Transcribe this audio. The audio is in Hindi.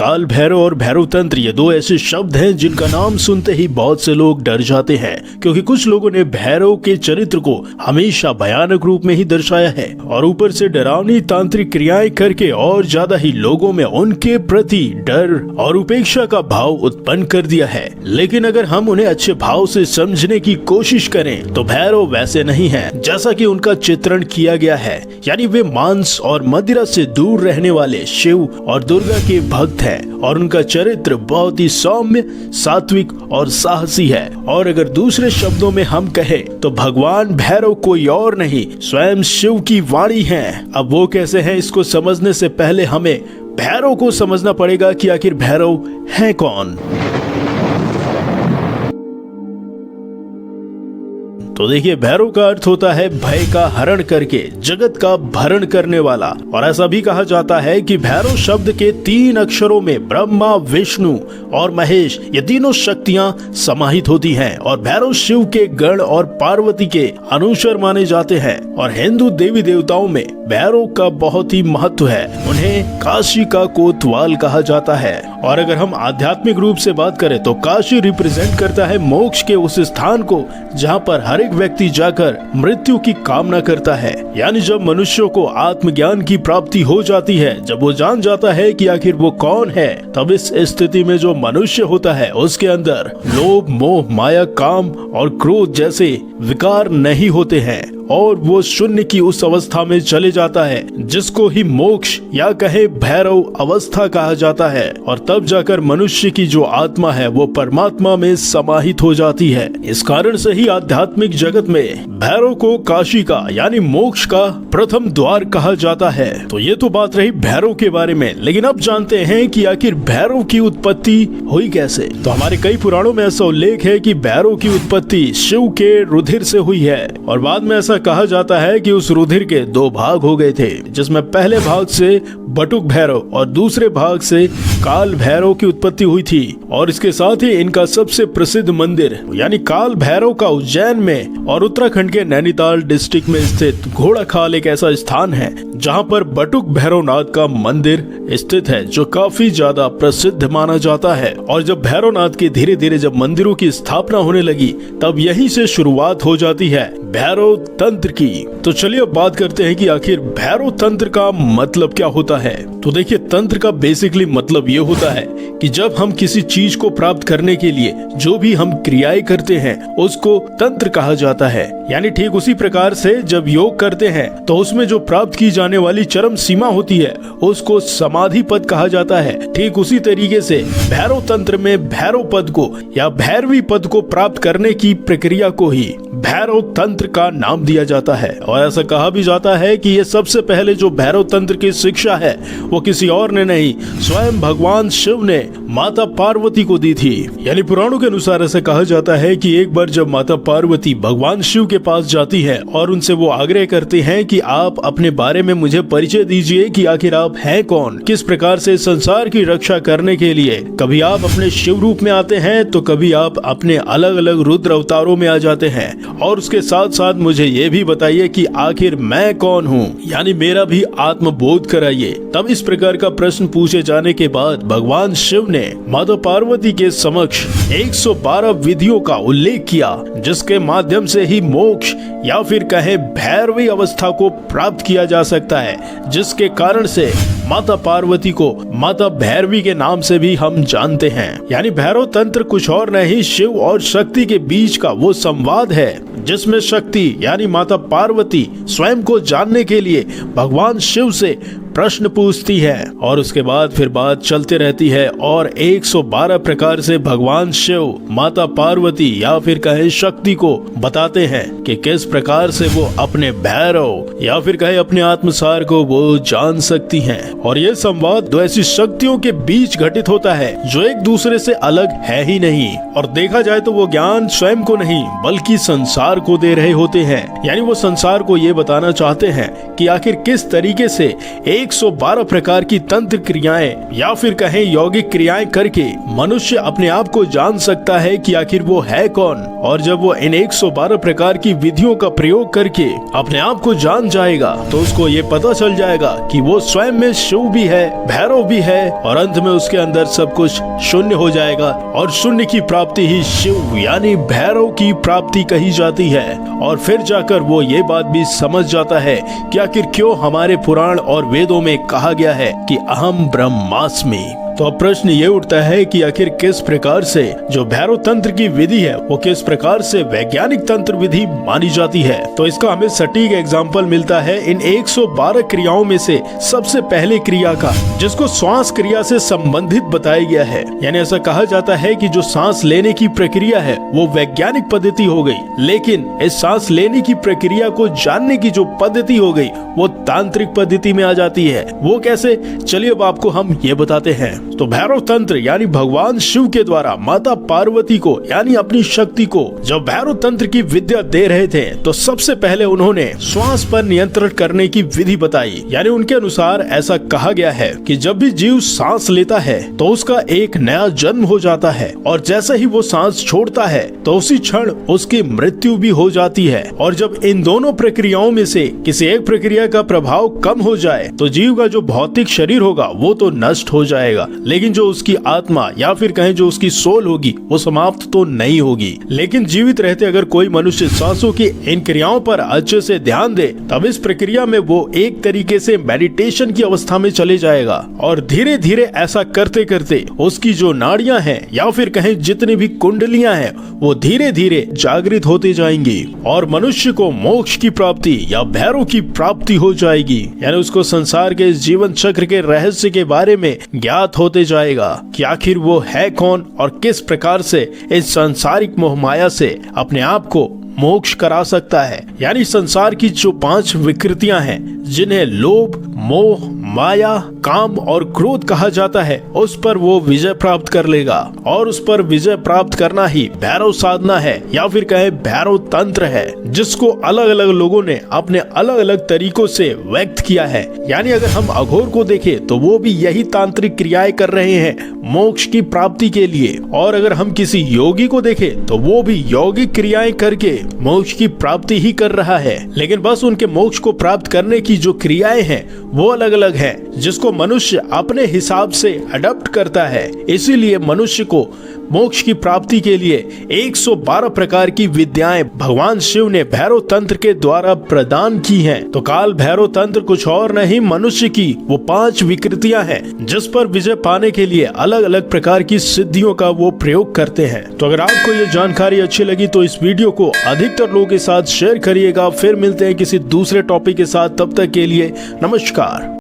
काल भैरव और भैरव तंत्र ये दो ऐसे शब्द हैं जिनका नाम सुनते ही बहुत से लोग डर जाते हैं, क्योंकि कुछ लोगों ने भैरव के चरित्र को हमेशा भयानक रूप में ही दर्शाया है और ऊपर से डरावनी तांत्रिक क्रियाएं करके और ज्यादा ही लोगों में उनके प्रति डर और उपेक्षा का भाव उत्पन्न कर दिया है। लेकिन अगर हम उन्हें अच्छे भाव से समझने की कोशिश करें तो भैरव वैसे नहीं है जैसा कि उनका चित्रण किया गया है। यानी वे मांस और मदिरा से दूर रहने वाले शिव और दुर्गा के भक्त हैं और उनका चरित्र बहुत ही सौम्य, सात्विक और साहसी है। और अगर दूसरे शब्दों में हम कहें तो भगवान भैरव कोई और नहीं, स्वयं शिव की वाणी है। अब वो कैसे हैं, इसको समझने से पहले हमें भैरव को समझना पड़ेगा कि आखिर भैरव है कौन। तो देखिए, भैरव का अर्थ होता है भय का हरण करके जगत का भरण करने वाला। और ऐसा भी कहा जाता है कि भैरव शब्द के 3 अक्षरों में ब्रह्मा, विष्णु और महेश ये तीनों शक्तियां समाहित होती हैं और भैरव शिव के गण और पार्वती के अनुचर माने जाते हैं। और हिंदू देवी देवताओं में भैरव का बहुत ही महत्व है। उन्हें काशी का कोतवाल कहा जाता है। और अगर हम आध्यात्मिक रूप से बात करें तो काशी रिप्रेजेंट करता है मोक्ष के उस स्थान को जहाँ पर हर एक व्यक्ति जाकर मृत्यु की कामना करता है। यानी जब मनुष्यों को आत्मज्ञान की प्राप्ति हो जाती है, जब वो जान जाता है कि आखिर वो कौन है, तब इस स्थिति में जो मनुष्य होता है उसके अंदर लोभ, मोह, माया, काम और क्रोध जैसे विकार नहीं होते हैं और वो शून्य की उस अवस्था में चले जाता है जिसको ही मोक्ष या कहे भैरव अवस्था कहा जाता है। और तब जाकर मनुष्य की जो आत्मा है वो परमात्मा में समाहित हो जाती है। इस कारण से ही आध्यात्मिक जगत में भैरव को काशी का यानी मोक्ष का प्रथम द्वार कहा जाता है। तो ये तो बात रही भैरव के बारे में, लेकिन अब जानते हैं कि आखिर भैरव की उत्पत्ति हुई कैसे। तो हमारे कई पुराणों में ऐसा उल्लेख है कि भैरव की उत्पत्ति शिव के रुधिर से हुई है और बाद में ऐसा कहा जाता है कि उस रुधिर के 2 भाग हो गए थे, जिसमें पहले भाग से बटुक भैरव और दूसरे भाग से काल भैरव की उत्पत्ति हुई थी। और इसके साथ ही इनका सबसे प्रसिद्ध मंदिर यानी काल भैरव का उज्जैन में और उत्तराखंड के नैनीताल डिस्ट्रिक्ट में स्थित घोड़ाखाल एक ऐसा स्थान है जहां पर बटुक भैरवनाथ का मंदिर स्थित है, जो काफी ज्यादा प्रसिद्ध माना जाता है। और जब भैरवनाथ के धीरे धीरे जब मंदिरों की स्थापना होने लगी, तब यहीं से शुरुआत हो जाती है भैरव तंत्र की। तो चलिए अब बात करते हैं कि आखिर भैरव तंत्र का मतलब क्या होता है। तो देखिए, तंत्र का बेसिकली मतलब ये होता है कि जब हम किसी चीज को प्राप्त करने के लिए जो भी हम क्रियाएं करते हैं उसको तंत्र कहा जाता है। यानी ठीक उसी प्रकार से जब योग करते हैं तो उसमें जो प्राप्त की जाने वाली चरम सीमा होती है उसको समाधि पद कहा जाता है। ठीक उसी तरीके से भैरव तंत्र में भैरव पद को या भैरवी पद को प्राप्त करने की प्रक्रिया को ही भैरव तंत्र का नाम दिया जाता है। और ऐसा कहा भी जाता है कि ये सबसे पहले जो भैरव तंत्र की शिक्षा है वो किसी और ने नहीं, स्वयं भगवान शिव ने माता पार्वती को दी थी। यानी पुराणों के अनुसार ऐसा कहा जाता है कि एक बार जब माता पार्वती भगवान शिव के पास जाती है और उनसे वो आग्रह करते हैं कि आप अपने बारे में मुझे परिचय दीजिए कि आखिर आप हैं कौन, किस प्रकार से संसार की रक्षा करने के लिए कभी आप अपने शिव रूप में आते हैं तो कभी आप अपने अलग अलग रुद्र अवतारों में आ जाते हैं, और उसके साथ साथ मुझे ये भी बताइए कि आखिर मैं कौन हूँ, यानी मेरा भी आत्मबोध कराइए। तब इस प्रकार का प्रश्न पूछे जाने के बाद भगवान शिव ने माता पार्वती के समक्ष 112 विधियों का उल्लेख किया, जिसके माध्यम से ही मोक्ष या फिर कहे भैरवी अवस्था को प्राप्त किया जा सकता है, जिसके कारण से माता पार्वती को माता भैरवी के नाम से भी हम जानते हैं। यानी भैरव तंत्र कुछ और नहीं, शिव और शक्ति के बीच का वो संवाद है जिसमें शक्ति यानी माता पार्वती स्वयं को जानने के लिए भगवान शिव से प्रश्न पूछती है और उसके बाद फिर बात चलते रहती है और 112 प्रकार से भगवान शिव माता पार्वती या फिर कहे शक्ति को बताते हैं कि किस प्रकार से वो अपने भैरव या फिर कहे अपने आत्मसार को वो जान सकती हैं। और ये संवाद दो ऐसी शक्तियों के बीच घटित होता है जो एक दूसरे से अलग है ही नहीं, और देखा जाए तो वो ज्ञान स्वयं को नहीं बल्कि संसार को दे रहे होते हैं। यानी वो संसार को ये बताना चाहते हैं कि आखिर किस तरीके से 112 प्रकार की तंत्र क्रियाएं या फिर कहें यौगिक क्रियाएं करके मनुष्य अपने आप को जान सकता है कि आखिर वो है कौन। और जब वो इन 112 प्रकार की विधियों का प्रयोग करके अपने आप को जान जाएगा तो उसको ये पता चल जाएगा कि वो स्वयं में शिव भी है, भैरव भी है, और अंत में उसके अंदर सब कुछ शून्य हो जाएगा। और शून्य की प्राप्ति ही शिव यानी भैरव की प्राप्ति कही जाती है। और फिर जाकर वो ये बात भी समझ जाता है कि आखिर क्यों हमारे पुराण और वेदों में कहा गया है कि अहम ब्रह्मास्मि। तो अब प्रश्न ये उठता है कि आखिर किस प्रकार से जो भैरव तंत्र की विधि है वो किस प्रकार से वैज्ञानिक तंत्र विधि मानी जाती है। तो इसका हमें सटीक एग्जाम्पल मिलता है इन 112 क्रियाओं में से सबसे पहले क्रिया का, जिसको श्वास क्रिया से संबंधित बताया गया है। यानी ऐसा कहा जाता है कि जो सांस लेने की प्रक्रिया है वो वैज्ञानिक पद्धति हो गई, लेकिन इस सांस लेने की प्रक्रिया को जानने की जो पद्धति हो गई वो तांत्रिक पद्धति में आ जाती है। वो कैसे, चलिए अब आपको हम ये बताते हैं। तो भैरव तंत्र यानी भगवान शिव के द्वारा माता पार्वती को यानी अपनी शक्ति को जब भैरव तंत्र की विद्या दे रहे थे तो सबसे पहले उन्होंने श्वास पर नियंत्रण करने की विधि बताई। यानी उनके अनुसार ऐसा कहा गया है कि जब भी जीव सांस लेता है तो उसका एक नया जन्म हो जाता है, और जैसे ही वो सांस छोड़ता है तो उसी क्षण उसकी मृत्यु भी हो जाती है। और जब इन दोनों प्रक्रियाओं में से किसी एक प्रक्रिया का प्रभाव कम हो जाए तो जीव का जो भौतिक शरीर होगा वो तो नष्ट हो जाएगा, लेकिन जो उसकी आत्मा या फिर कहें जो उसकी सोल होगी वो समाप्त तो नहीं होगी। लेकिन जीवित रहते अगर कोई मनुष्य सांसों की इन क्रियाओं पर अच्छे से ध्यान दे तब इस प्रक्रिया में वो एक तरीके से मेडिटेशन की अवस्था में चले जाएगा, और धीरे धीरे ऐसा करते करते उसकी जो नाड़ियां हैं या फिर कहें जितनी भी कुंडलियां हैं वो धीरे धीरे जागृत होती जाएंगी और मनुष्य को मोक्ष की प्राप्ति या भैरव की प्राप्ति हो जाएगी। यानी उसको संसार के इस जीवन चक्र के रहस्य के बारे में ज्ञात होते जाएगा कि आखिर वो है कौन और किस प्रकार से इस सांसारिक मोहमाया से अपने आप को मोक्ष करा सकता है। यानी संसार की जो 5 विकृतियां हैं जिन्हें लोभ, मोह, माया, काम और क्रोध कहा जाता है, उस पर वो विजय प्राप्त कर लेगा। और उस पर विजय प्राप्त करना ही भैरव साधना है या फिर कहे भैरव तंत्र है, जिसको अलग अलग लोगों ने अपने अलग अलग तरीकों से व्यक्त किया है। यानी अगर हम अघोर को देखें तो वो भी यही तांत्रिक क्रियाएं कर रहे हैं मोक्ष की प्राप्ति के लिए, और अगर हम किसी योगी को देखें तो वो भी यौगिक क्रियाएं करके मोक्ष की प्राप्ति ही कर रहा है। लेकिन बस उनके मोक्ष को प्राप्त करने की जो क्रियाएं हैं वो अलग अलग हैं, जिसको मनुष्य अपने हिसाब से अडॉप्ट करता है। इसीलिए मनुष्य को मोक्ष की प्राप्ति के लिए 112 प्रकार की विद्याएं भगवान शिव ने भैरव तंत्र के द्वारा प्रदान की हैं। तो काल भैरव तंत्र कुछ और नहीं, मनुष्य की वो 5 विकृतियां हैं जिस पर विजय पाने के लिए अलग अलग प्रकार की सिद्धियों का वो प्रयोग करते हैं। तो अगर आपको ये जानकारी अच्छी लगी तो इस वीडियो को अधिकतर लोगों के साथ शेयर करिएगा। फिर मिलते हैं किसी दूसरे टॉपिक के साथ, तब तक के लिए नमस्कार।